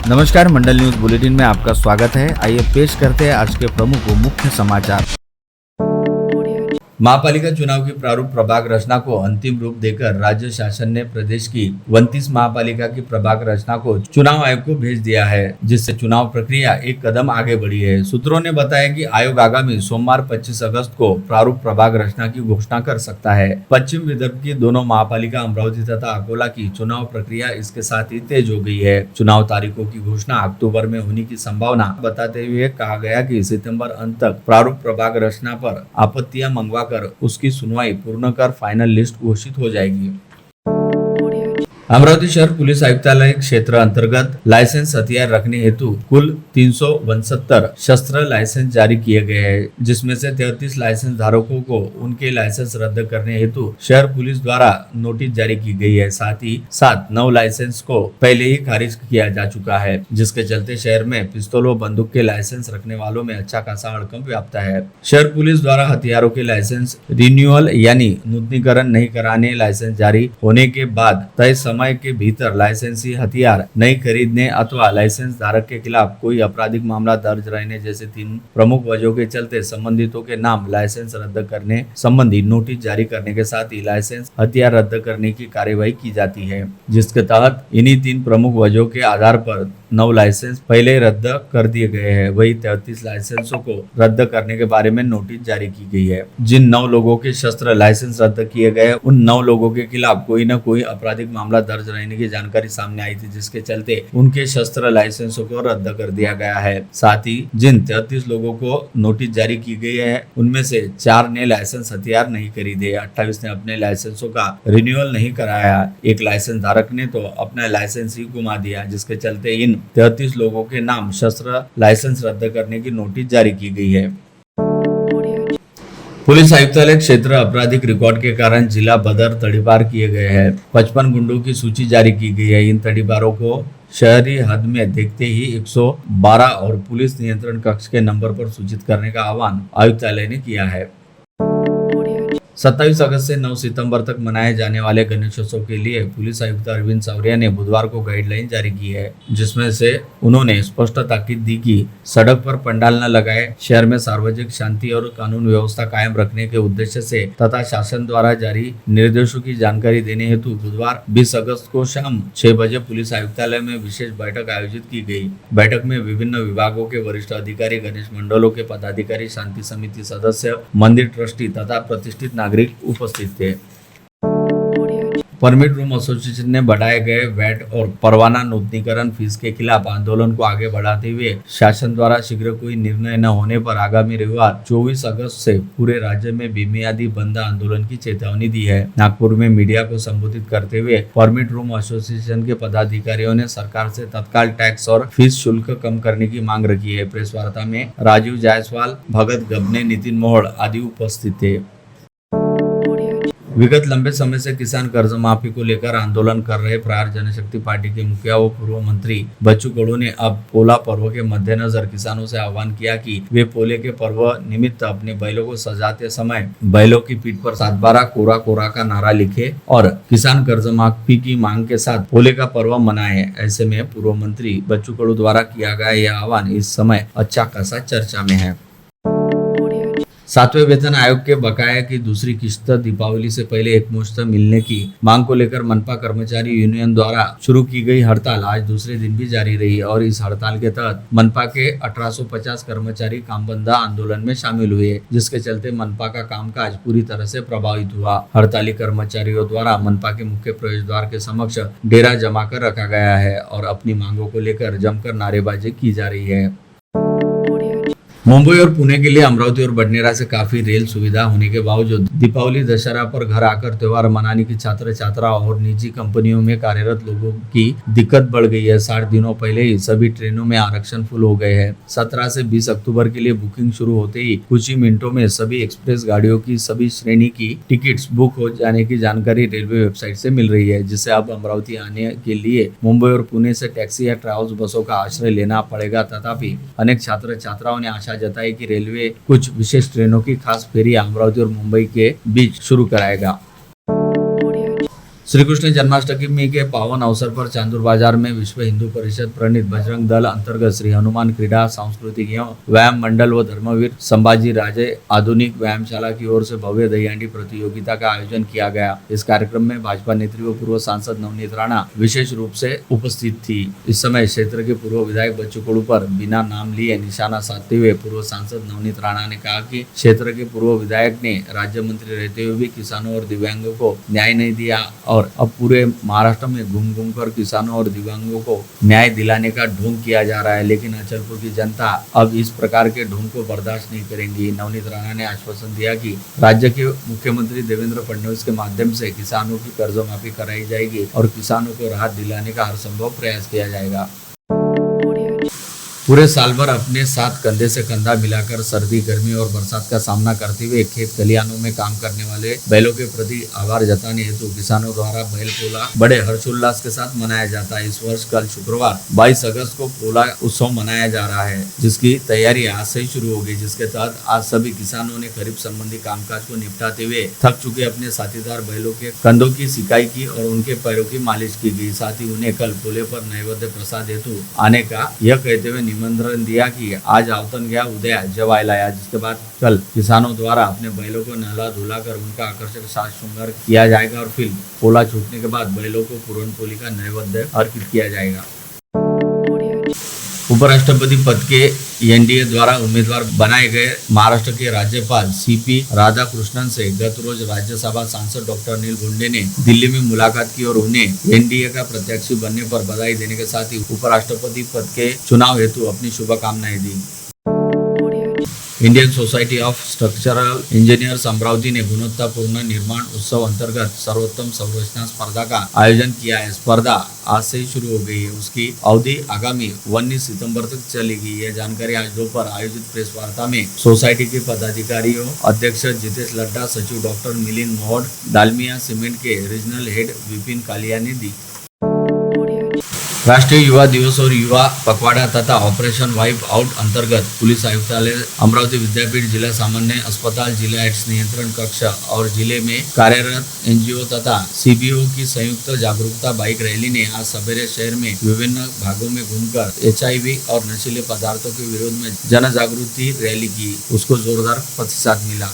नमस्कार, मंडल news bulletin में आपका स्वागत है। आइए पेश करते हैं आज के प्रमुख व मुख्य समाचार। महापालिका चुनाव की प्रारूप प्रभाग रचना को अंतिम रूप देकर राज्य शासन ने प्रदेश की 29 महापालिका की प्रभाग रचना को चुनाव आयोग को भेज दिया है, जिससे चुनाव प्रक्रिया एक कदम आगे बढ़ी है। सूत्रों ने बताया कि आयोग आगामी सोमवार 25 अगस्त को प्रारूप प्रभाग रचना की घोषणा कर सकता है। पश्चिम विदर्भ की दोनों महापालिका अमरावती तथा अकोला की चुनाव प्रक्रिया इसके साथ ही तेज हो गई है। चुनाव तारीखों की घोषणा अक्टूबर में होने की संभावना बताते हुए कहा गया कि सितंबर अंत तक प्रारूप प्रभाग रचना पर आपत्तियां मंगवा कर उसकी सुनवाई पूर्ण कर फाइनल लिस्ट घोषित हो जाएगी। अमरावती शहर पुलिस आयुक्तालय क्षेत्र अंतर्गत लाइसेंस हथियार रखने हेतु कुल 369 शस्त्र लाइसेंस जारी किए गए हैं, जिसमें से 33 लाइसेंस धारकों को उनके लाइसेंस रद्द करने हेतु शहर पुलिस द्वारा नोटिस जारी की गई है। साथ ही 9 लाइसेंस को पहले ही खारिज किया जा चुका है, जिसके चलते शहर में पिस्तौल व बंदूक के लाइसेंस रखने वालों में अच्छा खासा हड़कंप व्याप्त है। शहर पुलिस द्वारा हथियारों के लाइसेंस रिन्यूअल यानी नूतनीकरण नहीं कराने लाइसेंस जारी होने के बाद तय समय के भीतर लाइसेंसी हथियार नहीं खरीदने अथवा लाइसेंस धारक के खिलाफ कोई आपराधिक मामला दर्ज रहने जैसे 3 प्रमुख वजहों के चलते संबंधितों के नाम लाइसेंस रद्द करने संबंधी नोटिस जारी करने के साथ ही लाइसेंस हथियार रद्द करने की कार्यवाही की जाती है, जिसके तहत इन्हीं 3 प्रमुख वजहों के आधार पर 9 लाइसेंस पहले रद्द कर दिए गए हैं। वही 33 लाइसेंसों को रद्द करने के बारे में नोटिस जारी की गई है। जिन 9 लोगों के शस्त्र लाइसेंस रद्द किए गए, उन 9 लोगों के खिलाफ कोई न कोई आपराधिक मामला दर्ज रहने की जानकारी सामने आई थी, जिसके चलते उनके शस्त्र लाइसेंसों को रद्द कर दिया गया है। साथ ही जिन 33 लोगों को नोटिस जारी की गई है, उनमें से 4 ने लाइसेंस हथियार नहीं खरीदे, 28 ने अपने लाइसेंसों का रिन्यूअल नहीं कराया, एक लाइसेंस धारक ने तो अपना लाइसेंस ही गुमा दिया, जिसके चलते इन 33 लोगों के नाम शस्त्र लाइसेंस रद्द करने की नोटिस जारी की गई है। पुलिस आयुक्तालय क्षेत्र आपराधिक रिकॉर्ड के कारण जिला बदर तड़ीपार किए गए हैं। 55 गुंडों की सूची जारी की गई है। इन तड़ीपारों को शहरी हद में देखते ही 112 और पुलिस नियंत्रण कक्ष के नंबर पर सूचित करने का आह्वान आयुक्तालय ने किया है। 27 अगस्त से 9 सितंबर तक मनाए जाने वाले गणेशोत्सव के लिए पुलिस आयुक्त अरविंद सावरिया ने बुधवार को गाइडलाइन जारी की है, जिसमें से उन्होंने स्पष्ट ताकीद दी कि सड़क पर पंडाल न लगाए, शहर में सार्वजनिक शांति और कानून व्यवस्था कायम रखने के उद्देश्य से तथा शासन द्वारा जारी निर्देशों की जानकारी देने हेतु बुधवार 20 अगस्त को शाम 6 बजे पुलिस आयुक्तालय में विशेष बैठक आयोजित की गई। बैठक में विभिन्न विभागों के वरिष्ठ अधिकारी, गणेश मंडलों के पदाधिकारी, शांति समिति सदस्य, मंदिर ट्रस्टी तथा प्रतिष्ठित नागरिक उपस्थित थे। परमिट रूम एसोसिएशन ने बढ़ाए गए वैट और परवाना नूतनीकरण फीस के खिलाफ आंदोलन को आगे बढ़ाते हुए शासन द्वारा शीघ्र कोई निर्णय न होने पर आगामी रविवार 24 अगस्त से पूरे राज्य में बेमियादी बंद आंदोलन की चेतावनी दी है। नागपुर में मीडिया को संबोधित करते हुए परमिट रूम एसोसिएशन के पदाधिकारियों ने सरकार से तत्काल टैक्स और फीस शुल्क कम करने की मांग रखी है। प्रेस वार्ता में राजीव जायसवाल, भगत गबने, नितिन मोहड़ आदि उपस्थित थे। विगत लंबे समय से किसान कर्ज माफी को लेकर आंदोलन कर रहे प्रहार जनशक्ति पार्टी के मुखिया व पूर्व मंत्री बच्चू कडू ने अब पोला पर्व के मद्देनजर किसानों से आह्वान किया कि वे पोले के पर्व निमित्त अपने बैलों को सजाते समय बैलों की पीठ पर 7/12 कोरा कोरा का नारा लिखे और किसान कर्ज माफी की मांग के साथ पोले का पर्व मनाए। ऐसे में पूर्व मंत्री बच्चू कडू द्वारा किया गया यह आह्वान इस समय अच्छा खासा चर्चा में है। 7वें वेतन आयोग के बकाया की दूसरी किस्त दीपावली से पहले एकमुश्त मिलने की मांग को लेकर मनपा कर्मचारी यूनियन द्वारा शुरू की गई हड़ताल आज दूसरे दिन भी जारी रही और इस हड़ताल के तहत मनपा के 1850 कर्मचारी कामबंद आंदोलन में शामिल हुए, जिसके चलते मनपा का कामकाज पूरी तरह से प्रभावित हुआ। हड़ताली कर्मचारियों द्वारा मनपा के मुख्य प्रवेश द्वार के समक्ष डेरा जमा कर रखा गया है और अपनी मांगों को लेकर जमकर नारेबाजी की जा रही है। मुंबई और पुणे के लिए अमरावती और बडनेरा से काफी रेल सुविधा होने के बावजूद दीपावली दशहरा पर घर आकर त्योहार मनाने की छात्र छात्रा और निजी कंपनियों में कार्यरत लोगों की दिक्कत बढ़ गई है। 60 दिनों पहले ही सभी ट्रेनों में आरक्षण फुल हो गए हैं। 17 से 20 अक्टूबर के लिए बुकिंग शुरू होते ही कुछ ही मिनटों में सभी एक्सप्रेस गाड़ियों की सभी श्रेणी की टिकट्स बुक हो जाने की जानकारी रेलवे वेबसाइट से मिल रही है, जिससे अब अमरावती आने के लिए मुंबई और पुणे से टैक्सी या ट्रैवल्स बसों का आश्रय लेना पड़ेगा। तथापि अनेक छात्र छात्राओं ने आशा जताई कि रेलवे कुछ विशेष ट्रेनों की खास फेरी अमरावती और मुंबई के बीच शुरू कराएगा। श्री कृष्ण जन्माष्टमी के पावन अवसर पर चांदूर बाजार में विश्व हिंदू परिषद प्रणीत बजरंग दल अंतर्गत श्री हनुमान क्रीड़ा सांस्कृतिक एवं व्यायाम मंडल व धर्मवीर संभाजी राजे आधुनिक व्यायामशाला की ओर से भव्य दहीहांडी प्रतियोगिता का आयोजन किया गया। इस कार्यक्रम में भाजपा नेत्री व पूर्व सांसद नवनीत राणा विशेष रूप से उपस्थित थी। इस समय क्षेत्र के पूर्व विधायक बच्चू कडू पर बिना नाम लिए निशाना साधते हुए पूर्व सांसद नवनीत राणा ने कहा कि क्षेत्र के पूर्व विधायक ने राज्य मंत्री रहते हुए भी किसानों और दिव्यांगों को न्याय नहीं दिया और अब पूरे महाराष्ट्र में घूम घूम कर किसानों और दिव्यांगों को न्याय दिलाने का ढोंग किया जा रहा है, लेकिन अचलपुर की जनता अब इस प्रकार के ढोंग को बर्दाश्त नहीं करेंगी। नवनीत राणा ने आश्वासन दिया कि राज्य के मुख्यमंत्री देवेंद्र फडणवीस के माध्यम से किसानों की कर्जमाफी कराई जाएगी और किसानों को राहत दिलाने का हर संभव प्रयास किया जाएगा। पूरे साल भर अपने साथ कंधे से कंधा मिलाकर सर्दी, गर्मी और बरसात का सामना करते हुए खेत खलिहानों में काम करने वाले बैलों के प्रति आभार जताने हेतु किसानों द्वारा बैल पोला बड़े हर्षोल्लास के साथ मनाया जाता है। इस वर्ष कल शुक्रवार 22 अगस्त को पोला उत्सव मनाया जा रहा है, जिसकी तैयारी आज से ही शुरू होगी, जिसके तहत आज सभी किसानों ने खरीफ संबंधी कामकाज को निपटाते हुए थक चुके अपने साथीदार बैलों के कंधों की सिकाई की और उनके पैरों की मालिश की गई। साथ ही उन्हें कल पोले पर नैवेद्य प्रसाद हेतु आने का यह कहते हुए निमंत्रण दिया कि आज आवतन गया उदया जवाई लाया। जिसके बाद कल किसानों द्वारा अपने बैलों को नहला धुला कर उनका आकर्षक साज श्रृंगार किया जाएगा और फिर पोला छूटने के बाद बैलों को पूर्ण पोली का नैवेद्य अर्पित किया जाएगा। उपराष्ट्रपति पद के एनडीए द्वारा उम्मीदवार बनाए गए महाराष्ट्र के राज्यपाल सीपी राधाकृष्णन से गत रोज राज्यसभा सांसद डॉक्टर अनिल गुंडे ने दिल्ली में मुलाकात की और उन्हें एनडीए का प्रत्याशी बनने पर बधाई देने के साथ ही उपराष्ट्रपति पद के चुनाव हेतु अपनी शुभकामनाएं दी। Indian society of structural engineers Amravati ने गुणवत्तापूर्ण निर्माण उत्सव अंतर्गत सर्वोत्तम संरचना स्पर्धा का आयोजन किया है। स्पर्धा आज से ही शुरू हो गई है। उसकी अवधि आगामी 19 सितंबर तक चलेगी। यह जानकारी आज दोपहर आयोजित प्रेस वार्ता में सोसाइटी के पदाधिकारियों, अध्यक्ष जितेश लड्डा, सचिव डॉक्टर मिलिंद मोहड, डालमिया सीमेंट के रीजनल हेड विपिन कालिया ने दी। राष्ट्रीय युवा दिवस और युवा पखवाड़ा तथा ऑपरेशन वाइप आउट अंतर्गत पुलिस आयुक्तालय, अमरावती विद्यापीठ, जिला सामान्य अस्पताल, जिला एड्स नियंत्रण कक्ष और जिले में कार्यरत एनजीओ तथा सीबीओ की संयुक्त जागरूकता बाइक रैली ने आज सवेरे शहर में विभिन्न भागों में घूमकर एचआईवी और नशीले पदार्थों के विरोध में जन जागृति रैली की। उसको जोरदार प्रतिसाद मिला।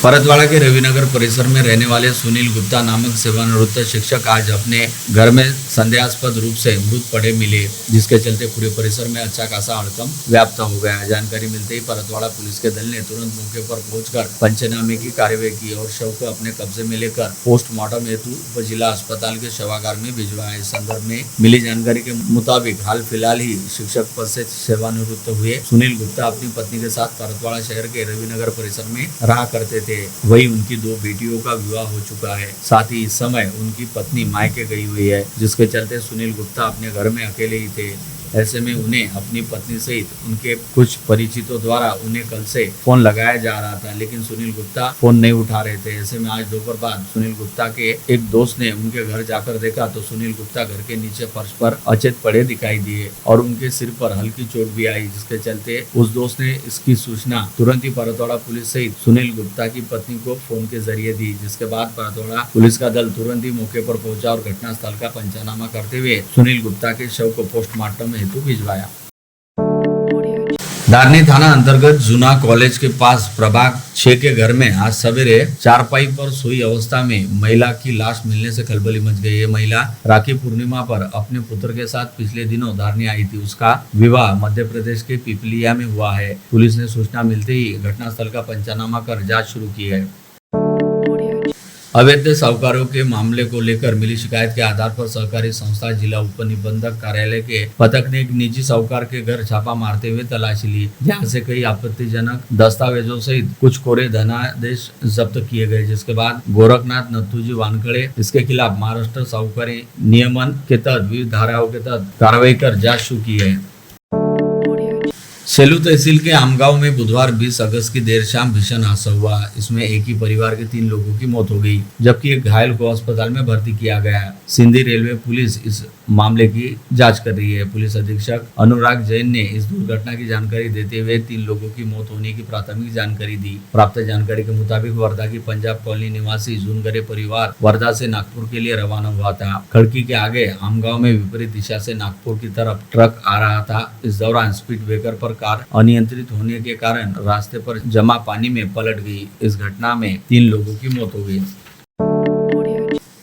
परतवाड़ा के रविनगर परिसर में रहने वाले सुनील गुप्ता नामक सेवानिवृत्त शिक्षक आज अपने घर में संदेहास्पद रूप से मृत पड़े मिले, जिसके चलते पूरे परिसर में अच्छा खासा हड़कंप व्याप्त हो गया। जानकारी मिलते ही परतवाड़ा पुलिस के दल ने तुरंत मौके पर पहुंचकर पंचनामे की कार्यवाही की और शव को अपने कब्जे में लेकर पोस्टमार्टम हेतु उप जिला अस्पताल के शवागार में भिजवाया। इस संदर्भ में मिली जानकारी के मुताबिक हाल फिलहाल ही शिक्षक पद से सेवानिवृत्त हुए सुनील गुप्ता अपनी पत्नी के साथ परतवाड़ा शहर के रविनगर परिसर में रहा करते थे। वही उनकी 2 बेटियों का विवाह हो चुका है। साथ ही इस समय उनकी पत्नी मायके गई हुई है, जिसके चलते सुनील गुप्ता अपने घर में अकेले ही थे। ऐसे में उन्हें अपनी पत्नी सहित उनके कुछ परिचितों द्वारा उन्हें कल से फोन लगाया जा रहा था, लेकिन सुनील गुप्ता फोन नहीं उठा रहे थे। ऐसे में आज दोपहर बाद सुनील गुप्ता के एक दोस्त ने उनके घर जाकर देखा तो सुनील गुप्ता घर के नीचे फर्श पर अचेत पड़े दिखाई दिए और उनके सिर पर हल्की चोट भी आई, जिसके चलते उस दोस्त ने इसकी सूचना तुरंत ही परतवाड़ा पुलिस सहित सुनील गुप्ता की पत्नी को फोन के जरिए दी। जिसके बाद परतवाड़ा पुलिस का दल तुरंत ही मौके पर पहुंचा और घटनास्थल का पंचनामा करते हुए सुनील गुप्ता के शव को पोस्टमार्टम हेतु भिजवाया। धारनी थाना अंतर्गत जूना कॉलेज के पास प्रभाग 6 के घर में आज सवेरे चारपाई पर सोई अवस्था में महिला की लाश मिलने से खलबली मच गई। ये महिला राखी पूर्णिमा पर अपने पुत्र के साथ पिछले दिनों धारनी आई थी। उसका विवाह मध्य प्रदेश के पिपलिया में हुआ है। पुलिस ने सूचना मिलते ही घटनास्थल का पंचनामा कर जाँच शुरू की है। अवैध साहूकारों के मामले को लेकर मिली शिकायत के आधार पर सहकारी संस्था जिला उपनिबंधक कार्यालय के पथक ने एक निजी साहूकार के घर छापा मारते हुए तलाशी ली, जहां से कई आपत्तिजनक दस्तावेजों सहित कुछ कोरे धनादेश जब्त किए गए। जिसके बाद गोरखनाथ नथुजी वानखड़े इसके खिलाफ महाराष्ट्र साहूकारी नियमन के तहत विविध धाराओं के तहत कार्रवाई कर जांच शुरू की है। सेलू तहसील के आमगांव में बुधवार 20 अगस्त की देर शाम भीषण हादसा हुआ। इसमें एक ही परिवार के 3 लोगों की मौत हो गई, जबकि एक घायल को अस्पताल में भर्ती किया गया। सिंधी रेलवे पुलिस इस मामले की जांच कर रही है। पुलिस अधीक्षक अनुराग जैन ने इस दुर्घटना की जानकारी देते हुए 3 लोगों की मौत होने की प्राथमिक जानकारी दी। प्राप्त जानकारी के मुताबिक वर्धा की पंजाब कॉलोनी निवासी जूनगरे परिवार वर्धा से नागपुर के लिए रवाना हुआ था। खड़की के आगे आमगांव में विपरीत दिशा से नागपुर की तरफ ट्रक आ रहा था। इस दौरान स्पीड ब्रेकर पर कार अनियंत्रित होने के कारण रास्ते पर जमा पानी में पलट गई। इस घटना में 3 लोगों की मौत हो गई।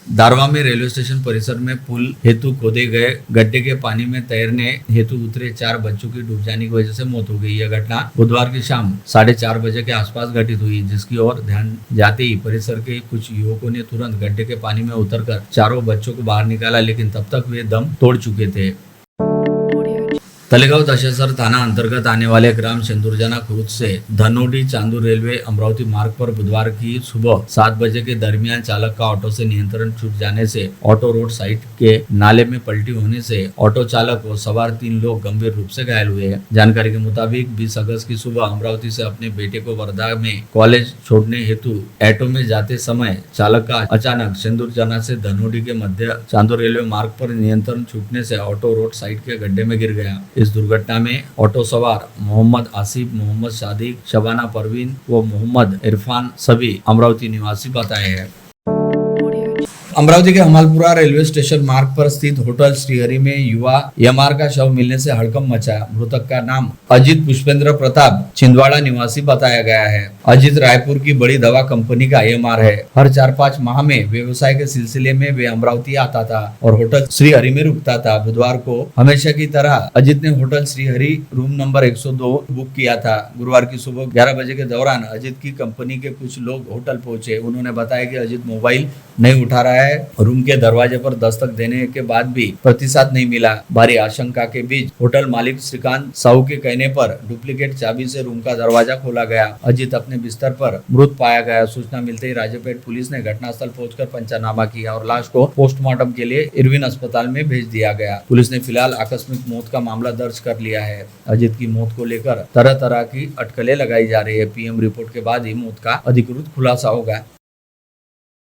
दारवा में रेलवे स्टेशन परिसर में पुल हेतु खोदे गए गड्ढे के पानी में तैरने हेतु उतरे 4 बच्चों की डूब जाने की वजह से मौत हो गई। यह घटना बुधवार की शाम 4:30 बजे के आसपास घटित हुई, जिसकी ओर ध्यान जाते ही परिसर के कुछ युवकों ने तुरंत गड्ढे के पानी में उतरकर चारों बच्चों को बाहर निकाला, लेकिन तब तक वे दम तोड़ चुके थे। तलेगांव दशेसर थाना अंतर्गत आने वाले ग्राम सिंदूरजना खुर्द से धनोडी चांदूर रेलवे अमरावती मार्ग पर बुधवार की सुबह 7 बजे के दरमियान चालक का ऑटो से नियंत्रण छूट जाने से ऑटो रोड साइड के नाले में पलटी होने से ऑटो चालक व सवार 3 लोग गंभीर रूप से घायल हुए हैं। जानकारी के मुताबिक 20 अगस्त की सुबह अमरावती से अपने बेटे को वर्धा में कॉलेज छोड़ने हेतु ऑटो में जाते समय चालक का अचानक सिंदूरजना से धनोडी के मध्य चांदूर रेलवे मार्ग पर नियंत्रण छूटने से ऑटो रोड साइड के गड्ढे में गिर गया। इस दुर्घटना में ऑटो सवार मोहम्मद आसिफ, मोहम्मद सादिक, शबाना परवीन व मोहम्मद इरफान सभी अमरावती निवासी बताए हैं। अमरावती के हमालपुरा रेलवे स्टेशन मार्ग पर स्थित होटल श्रीहरि में युवा एमआर का शव मिलने से हड़कंप मचा। मृतक का नाम अजित पुष्पेंद्र प्रताप छिंदवाड़ा निवासी बताया गया है। अजित रायपुर की बड़ी दवा कंपनी का एमआर है। हर 4-5 माह में व्यवसाय के सिलसिले में वे अमरावती आता था और होटल श्रीहरि में रुकता था। बुधवार को हमेशा की तरह अजित ने hotel Shrihari room number 102 book किया था। गुरुवार की सुबह 11 बजे के दौरान अजित की कंपनी के कुछ लोग होटल पहुंचे। उन्होंने बताया कि अजित मोबाइल नहीं उठा रहा है। रूम के दरवाजे पर दस्तक देने के बाद भी प्रतिसाद नहीं मिला। भारी आशंका के बीच होटल मालिक श्रीकांत साहू के कहने पर डुप्लीकेट चाबी से रूम का दरवाजा खोला गया। अजित अपने बिस्तर पर मृत पाया गया। सूचना मिलते ही राजेपेट पुलिस ने घटनास्थल पहुंचकर पंचनामा किया और लाश को पोस्टमार्टम के लिए इरविन अस्पताल में भेज दिया गया। पुलिस ने फिलहाल आकस्मिक मौत का मामला दर्ज कर लिया है। अजित की मौत को लेकर तरह तरह की अटकलें लगाई जा रही है। पीएम रिपोर्ट के बाद ही मौत का अधिकृत खुलासा होगा।